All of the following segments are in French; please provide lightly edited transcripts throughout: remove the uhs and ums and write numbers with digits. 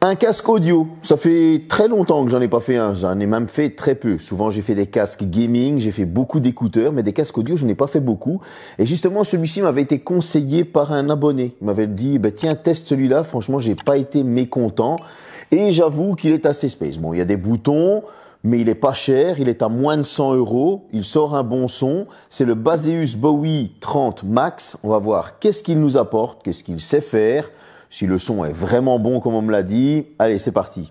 Un casque audio, ça fait très longtemps que j'en ai pas fait un, j'en ai même fait très peu. Souvent j'ai fait des casques gaming, j'ai fait beaucoup d'écouteurs, mais des casques audio je n'ai pas fait beaucoup. Et justement celui-ci m'avait été conseillé par un abonné. Il m'avait dit tiens teste celui-là, franchement j'ai pas été mécontent. Et j'avoue qu'il est assez space. Bon il y a des boutons, mais il est pas cher, il est à moins de 100 €, il sort un bon son. C'est le Baseus Bowie 30 Max. On va voir qu'est-ce qu'il nous apporte, qu'est-ce qu'il sait faire. Si le son est vraiment bon comme on me l'a dit, allez c'est parti.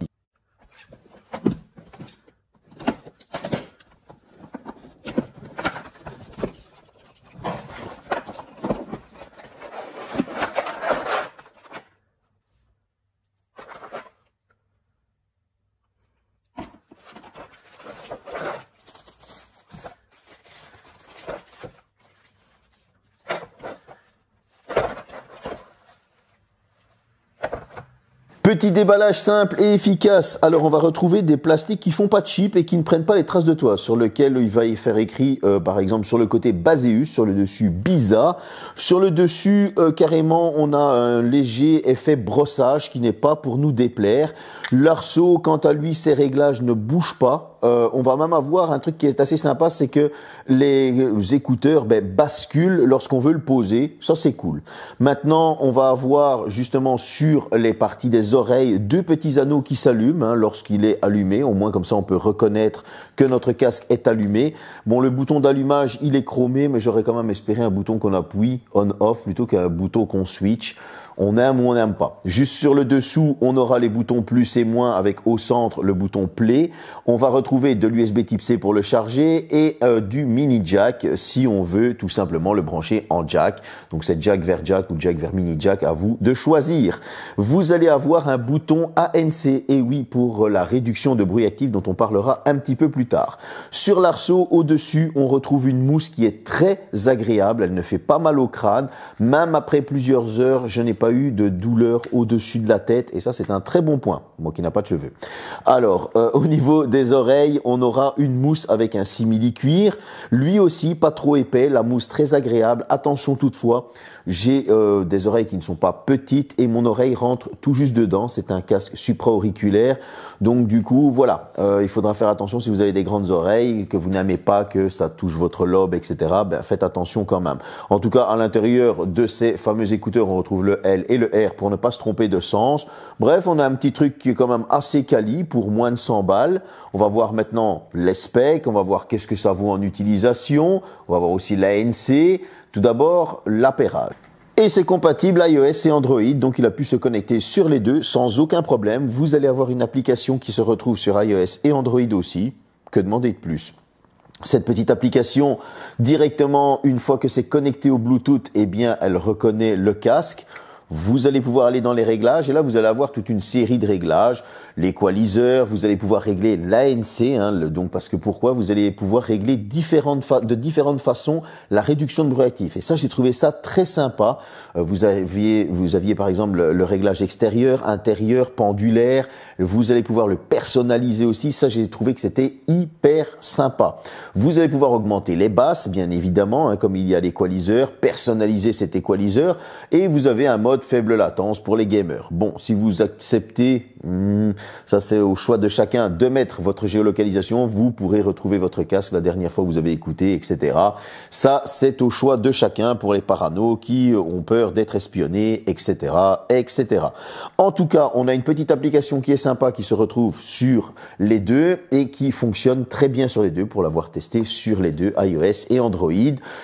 Petit déballage simple et efficace. Alors on va retrouver des plastiques qui font pas de chip et qui ne prennent pas les traces de toit, sur lequel il va y faire écrit par exemple sur le côté Baseus, sur le dessus Bisa, sur le dessus carrément on a un léger effet brossage qui n'est pas pour nous déplaire. L'arceau quant à lui ses réglages ne bougent pas. On va même avoir un truc qui est assez sympa, c'est que les écouteurs basculent lorsqu'on veut le poser. Ça c'est cool. Maintenant on va avoir justement sur les parties des oreilles deux petits anneaux qui s'allument lorsqu'il est allumé. Au moins comme ça on peut reconnaître que notre casque est allumé. Bon le bouton d'allumage il est chromé, mais j'aurais quand même espéré un bouton qu'on appuie on-off plutôt qu'un bouton qu'on switch. On aime ou on n'aime pas. Juste sur le dessous, on aura les boutons plus et moins avec au centre le bouton play. On va retrouver de l'USB type C pour le charger et du mini jack si on veut tout simplement le brancher en jack. Donc c'est jack vers jack ou jack vers mini jack, à vous de choisir. Vous allez avoir un bouton ANC, et oui, pour la réduction de bruit actif dont on parlera un petit peu plus tard. Sur l'arceau, au-dessus, on retrouve une mousse qui est très agréable. Elle ne fait pas mal au crâne. Même après plusieurs heures, je n'ai pas eu de douleur au-dessus de la tête et ça c'est un très bon point, moi qui n'a pas de cheveux. Alors au niveau des oreilles, on aura une mousse avec un simili-cuir, lui aussi pas trop épais, la mousse très agréable. Attention toutefois, j'ai des oreilles qui ne sont pas petites et mon oreille rentre tout juste dedans, c'est un casque supra-auriculaire, donc du coup voilà, il faudra faire attention si vous avez des grandes oreilles, que vous n'aimez pas que ça touche votre lobe, etc. Faites attention quand même. En tout cas à l'intérieur de ces fameux écouteurs, on retrouve le L et le R pour ne pas se tromper de sens. Bref, on a un petit truc qui est quand même assez quali pour moins de 100 balles. On va voir maintenant les specs, on va voir qu'est-ce que ça vaut en utilisation, on va voir aussi l'ANC. Tout d'abord, l'appairage. Et c'est compatible iOS et Android, donc il a pu se connecter sur les deux sans aucun problème. Vous allez avoir une application qui se retrouve sur iOS et Android aussi. Que demander de plus ? Cette petite application, directement, une fois que c'est connecté au Bluetooth, eh bien, elle reconnaît le casque. Vous allez pouvoir aller dans les réglages et là, vous allez avoir toute une série de réglages. L'équaliseur, vous allez pouvoir régler l'ANC, donc parce que pourquoi ? Vous allez pouvoir régler de différentes façons la réduction de bruit actif. Et ça, j'ai trouvé ça très sympa. Vous aviez par exemple le réglage extérieur, intérieur, pendulaire. Vous allez pouvoir le personnaliser aussi. Ça, j'ai trouvé que c'était hyper sympa. Vous allez pouvoir augmenter les basses, bien évidemment, comme il y a l'équaliseur, personnaliser cet équaliseur. Et vous avez un mode faible latence pour les gamers. Bon, si vous acceptez, ça c'est au choix de chacun, de mettre votre géolocalisation, vous pourrez retrouver votre casque la dernière fois que vous avez écouté, etc. Ça, c'est au choix de chacun pour les paranos qui ont peur d'être espionnés, etc., etc. En tout cas, on a une petite application qui est sympa, qui se retrouve sur les deux et qui fonctionne très bien sur les deux pour l'avoir testé sur les deux, iOS et Android.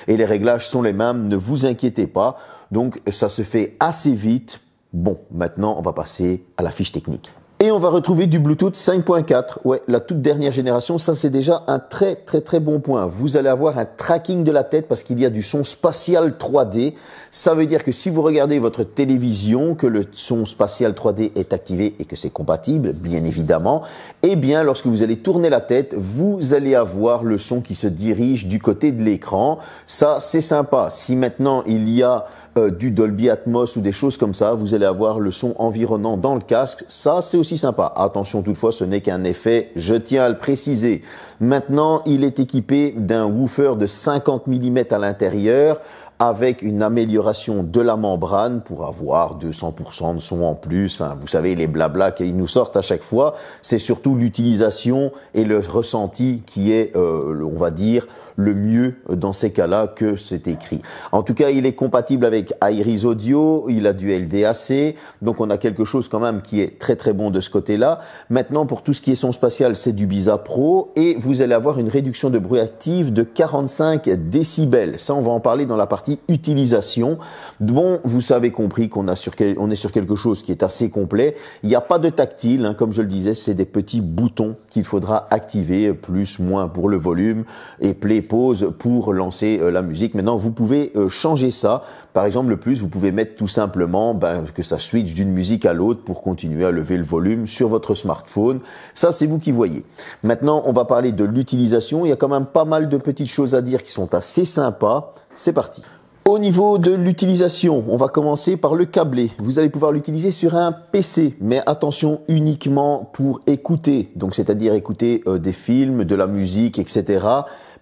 Et les réglages sont les mêmes, ne vous inquiétez pas. Donc ça se fait assez vite. Bon, maintenant on va passer à la fiche technique. Et on va retrouver du Bluetooth 5.4, ouais, la toute dernière génération. Ça c'est déjà un très bon point. Vous allez avoir un tracking de la tête parce qu'il y a du son spatial 3D. Ça veut dire que si vous regardez votre télévision, que le son spatial 3D est activé et que c'est compatible, bien évidemment, eh bien lorsque vous allez tourner la tête, vous allez avoir le son qui se dirige du côté de l'écran. Ça c'est sympa. Si maintenant il y a du Dolby Atmos ou des choses comme ça, vous allez avoir le son environnant dans le casque, ça c'est aussi sympa. Attention toutefois, ce n'est qu'un effet, je tiens à le préciser. Maintenant, il est équipé d'un woofer de 50 mm à l'intérieur, avec une amélioration de la membrane pour avoir 200% de son en plus. Enfin, vous savez, les blablas qu'ils nous sortent à chaque fois, c'est surtout l'utilisation et le ressenti qui est, on va dire, le mieux dans ces cas-là que c'est écrit. En tout cas, il est compatible avec Iris Audio, il a du LDAC, donc on a quelque chose quand même qui est très très bon de ce côté-là. Maintenant, pour tout ce qui est son spatial, c'est du Biza Pro et vous allez avoir une réduction de bruit active de 45 décibels. Ça, on va en parler dans la partie utilisation. Bon, vous avez compris on est sur quelque chose qui est assez complet. Il n'y a pas de tactile, hein, comme je le disais, c'est des petits boutons qu'il faudra activer, plus, moins pour le volume et play, pause pour lancer la musique. Maintenant, vous pouvez changer ça. Par exemple, le plus, vous pouvez mettre tout simplement que ça switch d'une musique à l'autre pour continuer à lever le volume sur votre smartphone. Ça, c'est vous qui voyez. Maintenant, on va parler de l'utilisation. Il y a quand même pas mal de petites choses à dire qui sont assez sympas. C'est parti. Au niveau de l'utilisation, on va commencer par le câblé. Vous allez pouvoir l'utiliser sur un PC, mais attention, uniquement pour écouter. Donc, c'est-à-dire écouter des films, de la musique, etc.,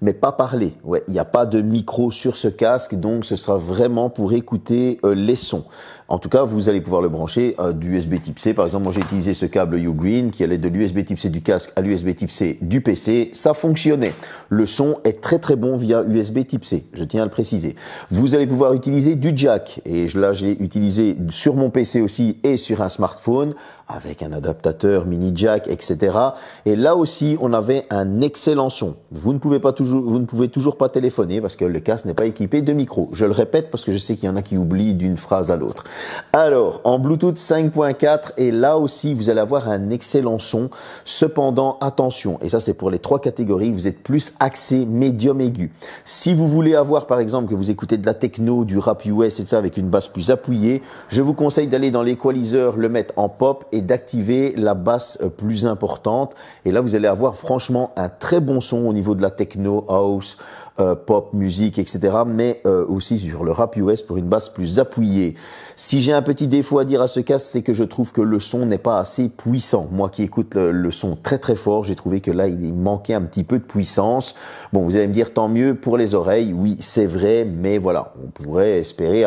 mais pas parler. Ouais, il n'y a pas de micro sur ce casque, donc ce sera vraiment pour écouter les sons. En tout cas, vous allez pouvoir le brancher du USB Type C. Par exemple, moi j'ai utilisé ce câble Ugreen qui allait de l'USB Type C du casque à l'USB Type C du PC. Ça fonctionnait. Le son est très très bon via USB Type C, je tiens à le préciser. Vous allez pouvoir utiliser du jack. Et là, j'ai utilisé sur mon PC aussi et sur un smartphone avec un adaptateur mini jack, etc. Et là aussi, on avait un excellent son. Vous ne pouvez toujours pas téléphoner parce que le casque n'est pas équipé de micro. Je le répète parce que je sais qu'il y en a qui oublient d'une phrase à l'autre. Alors, en Bluetooth 5.4, et là aussi, vous allez avoir un excellent son. Cependant, attention, et ça c'est pour les 3 catégories, vous êtes plus axé médium aigu. Si vous voulez avoir, par exemple, que vous écoutez de la techno, du rap US et ça avec une basse plus appuyée, je vous conseille d'aller dans l'équaliseur, le mettre en pop et d'activer la basse plus importante. Et là, vous allez avoir franchement un très bon son au niveau de la techno, house, pop, musique, etc. Mais aussi sur le rap US pour une basse plus appuyée. Si j'ai un petit défaut à dire à ce casque, c'est que je trouve que le son n'est pas assez puissant. Moi qui écoute le son très très fort, j'ai trouvé que là, il manquait un petit peu de puissance. Bon, vous allez me dire tant mieux pour les oreilles. Oui, c'est vrai, mais voilà, on pourrait espérer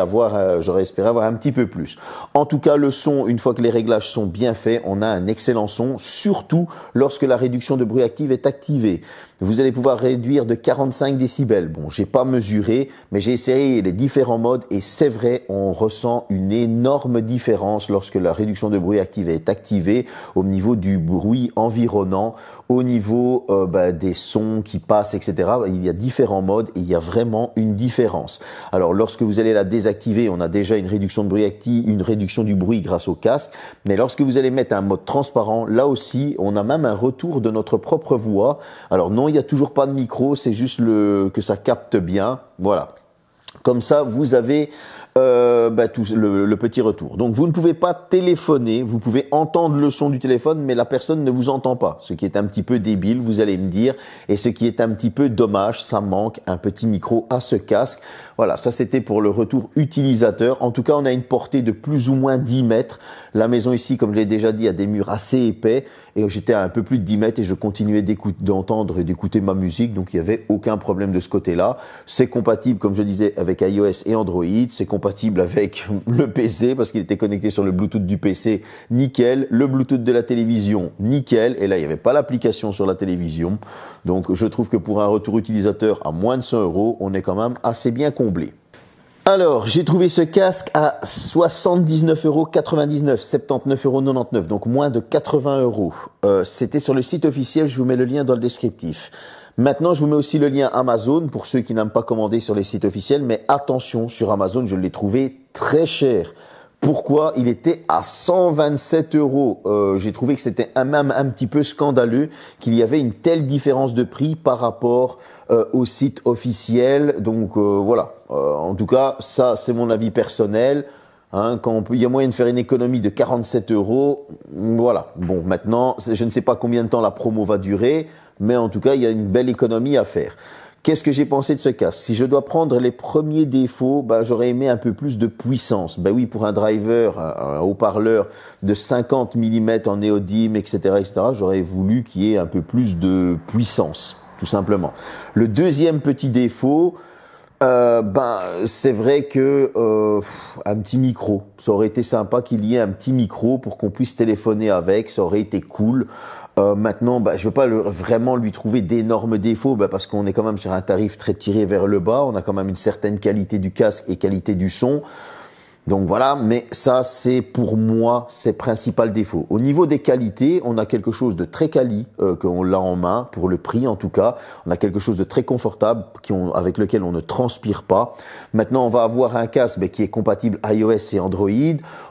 j'aurais espéré avoir un petit peu plus. En tout cas, le son, une fois que les réglages sont bien faits, on a un excellent son, surtout lorsque la réduction de bruit active est activée. Vous allez pouvoir réduire de 45 décibels. Bon, j'ai pas mesuré, mais j'ai essayé les différents modes et c'est vrai, on ressent une énorme différence lorsque la réduction de bruit active est activée au niveau du bruit environnant, au niveau des sons qui passent, etc. Il y a différents modes et il y a vraiment une différence. Alors, lorsque vous allez la désactiver, on a déjà une réduction de bruit active, une réduction du bruit grâce au casque. Mais lorsque vous allez mettre un mode transparent, là aussi, on a même un retour de notre propre voix. Alors non, il n'y a toujours pas de micro, c'est juste que ça capte bien. Voilà. Comme ça, vous avez le petit retour. Donc, vous ne pouvez pas téléphoner, vous pouvez entendre le son du téléphone, mais la personne ne vous entend pas. Ce qui est un petit peu débile, vous allez me dire, et ce qui est un petit peu dommage, ça manque un petit micro à ce casque. Voilà, ça c'était pour le retour utilisateur. En tout cas, on a une portée de plus ou moins 10 mètres. La maison ici, comme je l'ai déjà dit, a des murs assez épais. Et j'étais à un peu plus de 10 mètres et je continuais d'entendre et d'écouter ma musique. Donc, il n'y avait aucun problème de ce côté-là. C'est compatible, comme je disais, avec iOS et Android. C'est compatible avec le PC parce qu'il était connecté sur le Bluetooth du PC. Nickel. Le Bluetooth de la télévision. Nickel. Et là, il n'y avait pas l'application sur la télévision. Donc, je trouve que pour un retour utilisateur à moins de 100 €, on est quand même assez bien comblé. Alors, j'ai trouvé ce casque à 79,99 €, 79,99 €, donc moins de 80 €. C'était sur le site officiel, je vous mets le lien dans le descriptif. Maintenant, je vous mets aussi le lien Amazon pour ceux qui n'aiment pas commander sur les sites officiels, mais attention, sur Amazon, je l'ai trouvé très cher. Pourquoi? Il était à 127 €. J'ai trouvé que c'était même un petit peu scandaleux qu'il y avait une telle différence de prix par rapport au site officiel. Donc voilà. En tout cas, ça c'est mon avis personnel. Hein, il y a moyen de faire une économie de 47 €. Voilà. Bon, maintenant, je ne sais pas combien de temps la promo va durer, mais en tout cas, il y a une belle économie à faire. Qu'est-ce que j'ai pensé de ce casque? Si je dois prendre les premiers défauts, j'aurais aimé un peu plus de puissance. Oui, pour un driver, un haut-parleur de 50 mm en néodyme, etc., j'aurais voulu qu'il y ait un peu plus de puissance, tout simplement. Le deuxième petit défaut, C'est vrai que un petit micro, ça aurait été sympa qu'il y ait un petit micro pour qu'on puisse téléphoner avec, ça aurait été cool. Maintenant, je veux pas vraiment lui trouver d'énormes défauts, parce qu'on est quand même sur un tarif très tiré vers le bas, on a quand même une certaine qualité du casque et qualité du son. Donc voilà, mais ça c'est pour moi ses principaux défauts. Au niveau des qualités, on a quelque chose de très quali, qu'on l'a en main, pour le prix en tout cas. On a quelque chose de très confortable, avec lequel on ne transpire pas. Maintenant, on va avoir un casque qui est compatible iOS et Android.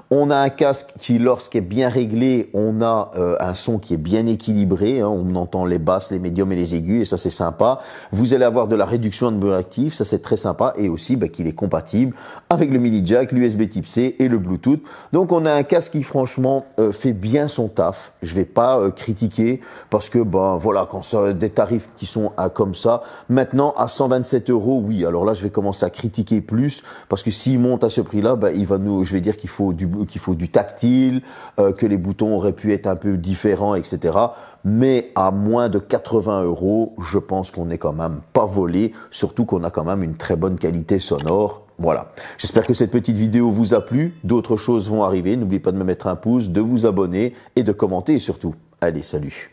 On a un casque qui, lorsqu'il est bien réglé, on a un son qui est bien équilibré. On entend les basses, les médiums et les aigus, et ça c'est sympa. Vous allez avoir de la réduction de bruit actif, ça c'est très sympa, et aussi qu'il est compatible avec le mini jack, l'USB Type C et le Bluetooth. Donc on a un casque qui franchement fait bien son taf. Je vais pas critiquer parce que voilà, quand ça des tarifs qui sont comme ça, maintenant à 127 €, oui. Alors là je vais commencer à critiquer plus parce que s'il monte à ce prix-là, je vais dire qu'il faut du tactile, que les boutons auraient pu être un peu différents, etc. Mais à moins de 80 €, je pense qu'on n'est quand même pas volé, surtout qu'on a quand même une très bonne qualité sonore. Voilà. J'espère que cette petite vidéo vous a plu. D'autres choses vont arriver. N'oubliez pas de me mettre un pouce, de vous abonner et de commenter surtout. Allez, salut.